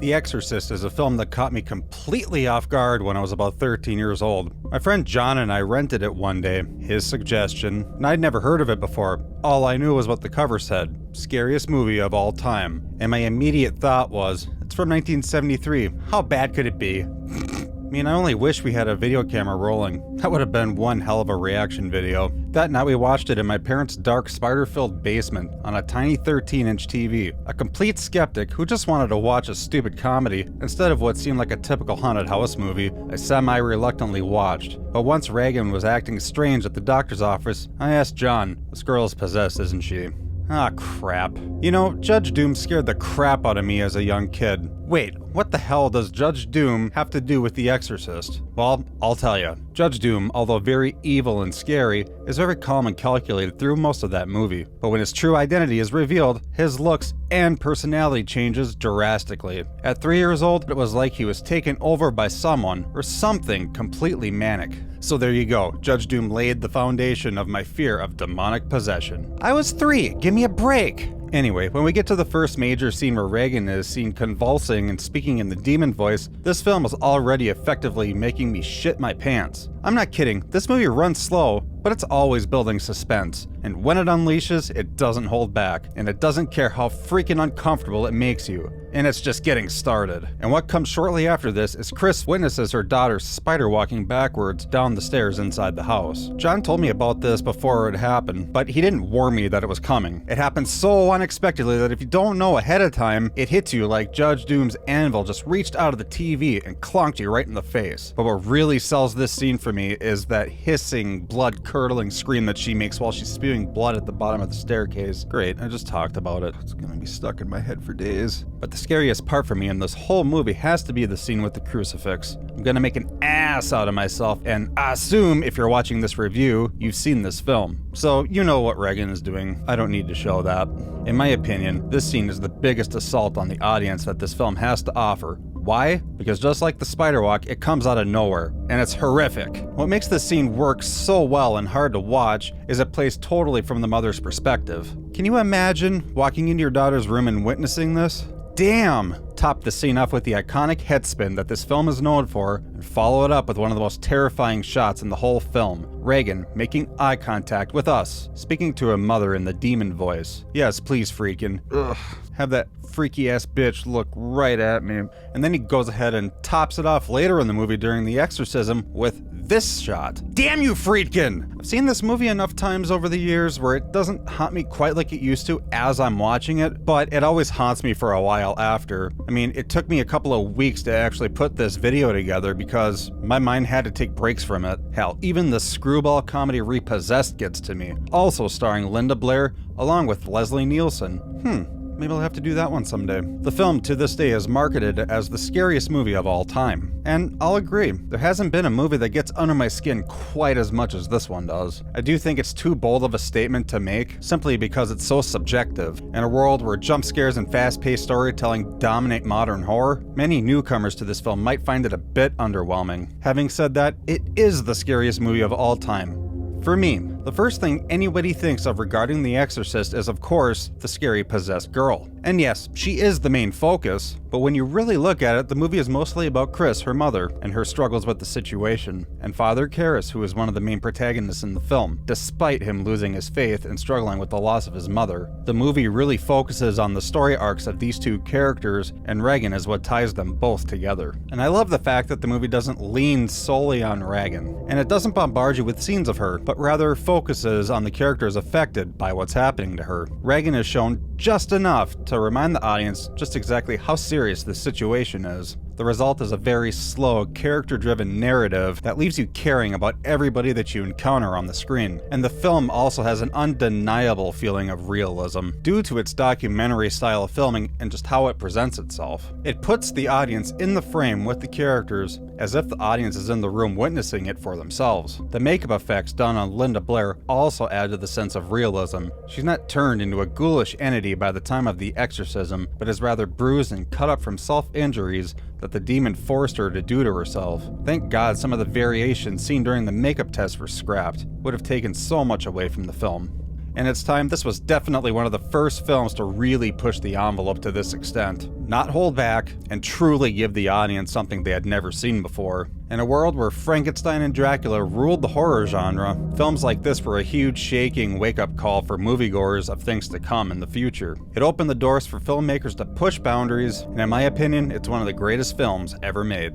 The Exorcist is a film that caught me completely off guard when I was about 13 years old. My friend John and I rented it one day, his suggestion, and I'd never heard of it before. All I knew was what the cover said, scariest movie of all time. And my immediate thought was, it's from 1973, how bad could it be? I mean, I only wish we had a video camera rolling. That would have been one hell of a reaction video. That night we watched it in my parents' dark, spider-filled basement on a tiny 13-inch TV. A complete skeptic who just wanted to watch a stupid comedy instead of what seemed like a typical haunted house movie, I semi-reluctantly watched. But once Reagan was acting strange at the doctor's office, I asked John, "This girl's possessed, isn't she?" Ah, crap. You know, Judge Doom scared the crap out of me as a young kid. Wait, what the hell does Judge Doom have to do with The Exorcist? Well, I'll tell you. Judge Doom, although very evil and scary, is very calm and calculated through most of that movie. But when his true identity is revealed, his looks and personality changes drastically. At 3 years old, it was like he was taken over by someone or something completely manic. So there you go, Judge Doom laid the foundation of my fear of demonic possession. I was 3, give me a break! Anyway, when we get to the first major scene where Reagan is seen convulsing and speaking in the demon voice, this film is already effectively making me shit my pants. I'm not kidding, this movie runs slow, but it's always building suspense. And when it unleashes, it doesn't hold back. And it doesn't care how freaking uncomfortable it makes you. And it's just getting started. And what comes shortly after this is Chris witnesses her daughter spider walking backwards down the stairs inside the house. John told me about this before it happened, but he didn't warn me that it was coming. It happened so unexpectedly that if you don't know ahead of time, it hits you like Judge Doom's anvil just reached out of the TV and clonked you right in the face. But what really sells this scene for me is that hissing, blood-curdling scream that she makes while she's spewing blood at the bottom of the staircase. Great, I just talked about it. It's gonna be stuck in my head for days. But the scariest part for me in this whole movie has to be the scene with the crucifix. I'm gonna make an ass out of myself, and I assume if you're watching this review, you've seen this film. So you know what Reagan is doing. I don't need to show that. In my opinion, this scene is the biggest assault on the audience that this film has to offer. Why? Because just like the spider walk, it comes out of nowhere, and it's horrific. What makes this scene work so well and hard to watch is it plays totally from the mother's perspective. Can you imagine walking into your daughter's room and witnessing this? Damn! Top the scene off with the iconic headspin that this film is known for, and follow it up with one of the most terrifying shots in the whole film. Reagan making eye contact with us, speaking to her mother in the demon voice. Yes, please, Friedkin. Ugh. Have that freaky ass bitch look right at me. And then he goes ahead and tops it off later in the movie during the exorcism with this shot. Damn you, Friedkin! I've seen this movie enough times over the years where it doesn't haunt me quite like it used to as I'm watching it, but it always haunts me for a while after. I mean, it took me a couple of weeks to actually put this video together because my mind had to take breaks from it. Hell, even the screwball comedy Repossessed gets to me, also starring Linda Blair along with Leslie Nielsen. Maybe I'll have to do that one someday. The film to this day is marketed as the scariest movie of all time. And I'll agree, there hasn't been a movie that gets under my skin quite as much as this one does. I do think it's too bold of a statement to make, simply because it's so subjective. In a world where jump scares and fast-paced storytelling dominate modern horror, many newcomers to this film might find it a bit underwhelming. Having said that, it is the scariest movie of all time. For me, the first thing anybody thinks of regarding The Exorcist is, of course, the scary possessed girl. And yes, she is the main focus, but when you really look at it, the movie is mostly about Chris, her mother, and her struggles with the situation, and Father Karras, who is one of the main protagonists in the film, despite him losing his faith and struggling with the loss of his mother. The movie really focuses on the story arcs of these two characters, and Reagan is what ties them both together. And I love the fact that the movie doesn't lean solely on Reagan, and it doesn't bombard you with scenes of her, but rather focuses on the characters affected by what's happening to her. Reagan is shown just enough to remind the audience just exactly how serious this situation is. The result is a very slow, character-driven narrative that leaves you caring about everybody that you encounter on the screen. And the film also has an undeniable feeling of realism, due to its documentary style of filming and just how it presents itself. It puts the audience in the frame with the characters, as if the audience is in the room witnessing it for themselves. The makeup effects done on Linda Blair also add to the sense of realism. She's not turned into a ghoulish entity by the time of the exorcism, but is rather bruised and cut up from self-injuries that the demon forced her to do to herself. Thank God some of the variations seen during the makeup test were scrapped. Would have taken so much away from the film. In its time, this was definitely one of the first films to really push the envelope to this extent. Not hold back, and truly give the audience something they had never seen before. In a world where Frankenstein and Dracula ruled the horror genre, films like this were a huge shaking wake-up call for moviegoers of things to come in the future. It opened the doors for filmmakers to push boundaries, and in my opinion, it's one of the greatest films ever made.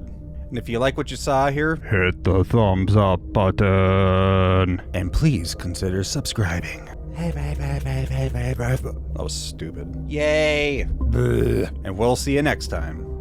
And if you like what you saw here, hit the thumbs up button. And please consider subscribing. That was stupid. Yay! And we'll see you next time.